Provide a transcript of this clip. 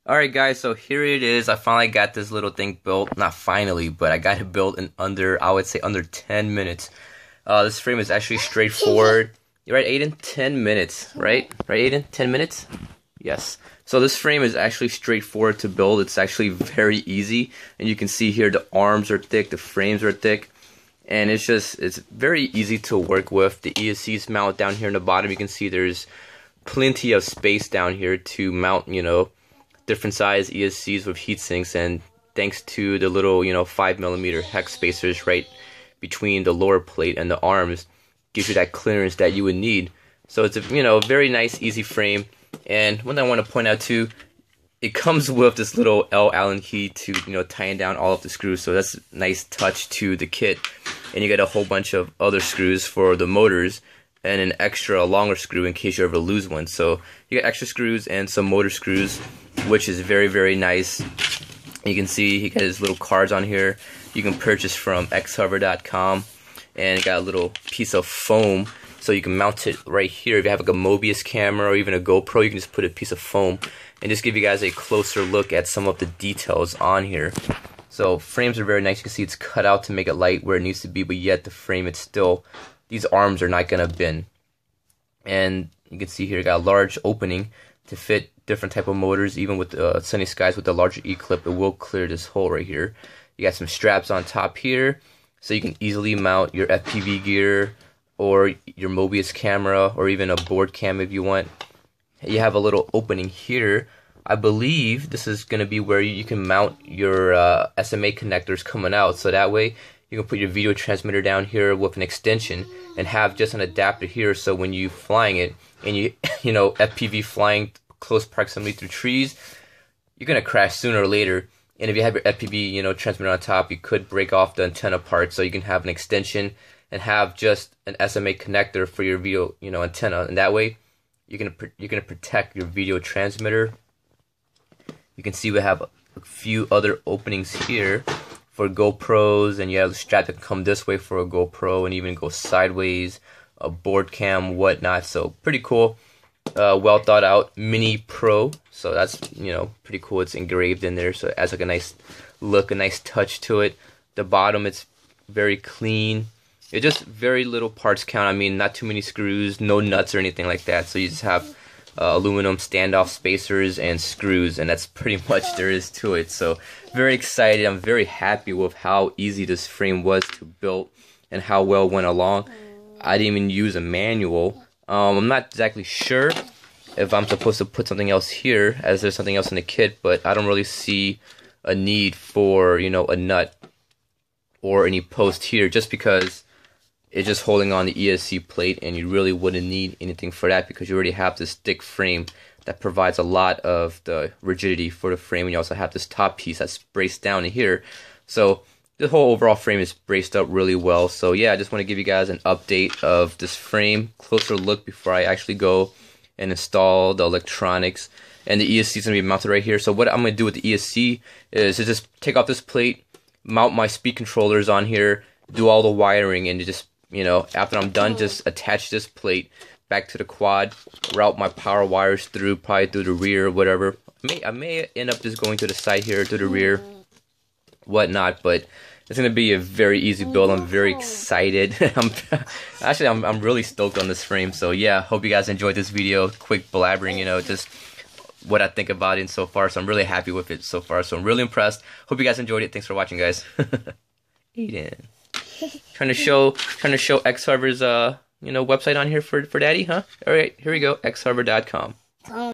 Alright guys, so here it is. I finally got this little thing built. Not finally, but I got it built in I would say under 10 minutes. This frame is actually straightforward. You're right, Aiden? 10 minutes, right? Right, Aiden? 10 minutes? Yes. So this frame is actually straightforward to build. It's actually very easy. And you can see here the arms are thick, the frames are thick. And it's very easy to work with. The ESCs mount down here in the bottom. You can see there's plenty of space down here to mount, different size ESCs with heat sinks, and thanks to the little 5mm hex spacers right between the lower plate and the arms, gives you that clearance that you would need. So it's a very nice, easy frame. And one thing I want to point out too, it comes with this little Allen key to tying down all of the screws. So that's a nice touch to the kit. And you get a whole bunch of other screws for the motors, and an extra longer screw in case you ever lose one. So you get extra screws and some motor screws, which is very, very nice. You can see he got his little cards on here. You can purchase from Xhover.com, and it got a little piece of foam so you can mount it right here. If you have like a Mobius camera or even a GoPro, you can just put a piece of foam and just give you guys a closer look at some of the details on here. So frames are very nice. You can see it's cut out to make it light where it needs to be, but yet the frame, it's still, these arms are not gonna bend. And you can see here it got a large opening to fit different type of motors. Even with Sunny Skies with the larger E-clip, it will clear this hole right here. You got some straps on top here, so you can easily mount your FPV gear or your Mobius camera or even a board cam if you want. You have a little opening here. I believe this is going to be where you can mount your SMA connectors coming out, so that way you can put your video transmitter down here with an extension and have just an adapter here, so when you flying it and you FPV flying close proximity through trees, you're gonna crash sooner or later. And if you have your FPV transmitter on top, you could break off the antenna part, so you can have an extension and have just an SMA connector for your video antenna, and that way you're gonna protect your video transmitter. You can see we have a few other openings here for GoPros, and you have the strap that can come this way for a GoPro and even go sideways, a board cam, whatnot. So pretty cool. Well thought out Mini Pro, so that's pretty cool. It's engraved in there, so it adds like a nice look, a nice touch to it. The bottom, it's very clean. It's just very little parts count. I mean, not too many screws, no nuts or anything like that. So you just have aluminum standoff spacers and screws, and that's pretty much there is to it. So very excited. I'm very happy with how easy this frame was to build and how well it went along. I didn't even use a manual. I'm not exactly sure if I'm supposed to put something else here, as there's something else in the kit, but I don't really see a need for a nut or any post here, just because it's just holding on the ESC plate, and you really wouldn't need anything for that because you already have this thick frame that provides a lot of the rigidity for the frame, and you also have this top piece that's braced down in here. So the whole overall frame is braced up really well. So yeah, I just want to give you guys an update of this frame, closer look before I actually go and install the electronics. And the ESC is going to be mounted right here. So what I'm going to do with the ESC is to just take off this plate, mount my speed controllers on here, do all the wiring, and just after I'm done, just attach this plate back to the quad, route my power wires through, probably through the rear or whatever. I may end up just going to the side here, to the rear, whatnot, but it's going to be a very easy build. I'm very excited. I'm really stoked on this frame. So yeah, hope you guys enjoyed this video. Quick blabbering, just what I think about it so far. So I'm really happy with it so far. So I'm really impressed. Hope you guys enjoyed it. Thanks for watching, guys. Aiden. Trying to show Xhover's website on here for daddy, huh? All right, here we go, Xhover.com.